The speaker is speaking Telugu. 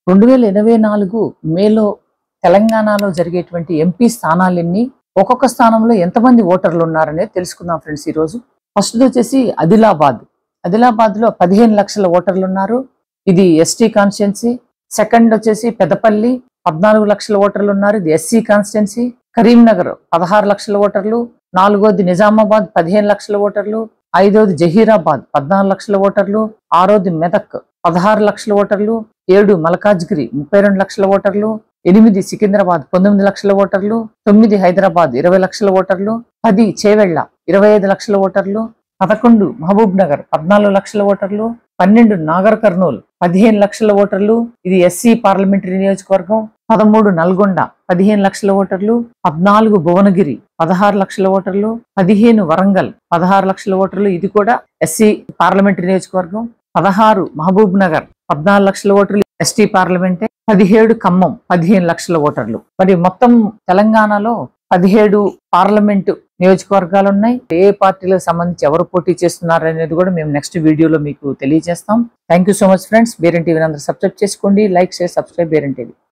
2024 మేలో తెలంగాణలో జరిగేటువంటి ఎంపీ స్థానాలన్నీ ఒక్కొక్క స్థానంలో ఎంతమంది ఓటర్లు ఉన్నారనేది తెలుసుకుందాం ఫ్రెండ్స్. ఈరోజు ఫస్ట్ వచ్చేసి ఆదిలాబాద్లో 15 లక్షల ఓటర్లు ఉన్నారు. ఇది ఎస్టీ కాన్స్టిట్యున్సీ. సెకండ్ వచ్చేసి పెద్దపల్లి 14 లక్షల ఓటర్లు ఉన్నారు. ఇది ఎస్సీ కాన్స్టిట్యున్సీ. కరీంనగర్ 16 లక్షల ఓటర్లు. నాలుగోది నిజామాబాద్ 15 లక్షల ఓటర్లు. ఐదోది జహీరాబాద్ 14 లక్షల ఓటర్లు. ఆరోది మెదక్ 16 లక్షల ఓటర్లు. 7 మల్కాజ్గిరి 32 లక్షల ఓటర్లు. 8 సికింద్రాబాద్ 19 లక్షల ఓటర్లు. 9 హైదరాబాద్ 20 లక్షల ఓటర్లు. 10 చేవెళ్ల 25 లక్షల ఓటర్లు. 11 మహబూబ్ నగర్ 14 లక్షల ఓటర్లు. 12 నాగర్ కర్నూల్ 15 లక్షల ఓటర్లు. ఇది ఎస్సీ పార్లమెంటరీ నియోజకవర్గం. 13 నల్గొండ 15 లక్షల ఓటర్లు. 14 భువనగిరి 16 లక్షల ఓటర్లు. 15 వరంగల్ 16 లక్షల ఓటర్లు. ఇది కూడా ఎస్సీ పార్లమెంటరీ నియోజకవర్గం. 16 మహబూబ్ నగర్ 14 లక్షల ఓటర్లు, ఎస్టీ పార్లమెంటే. 17 ఖమ్మం 15 లక్షల ఓటర్లు. మరి మొత్తం తెలంగాణలో 17 పార్లమెంటు నియోజకవర్గాలు ఉన్నాయి. ఏ పార్టీలకు సంబంధించి ఎవరు పోటీ చేస్తున్నారు అనేది కూడా మేము నెక్స్ట్ వీడియోలో మీకు తెలియజేస్తాం. Thank you so much friends. బేరెన్ టీవీని అందరూ సబ్స్క్రైబ్ చేసుకోండి. లైక్, షేర్, సబ్స్క్రైబ్ బేరెన్ టీవీ.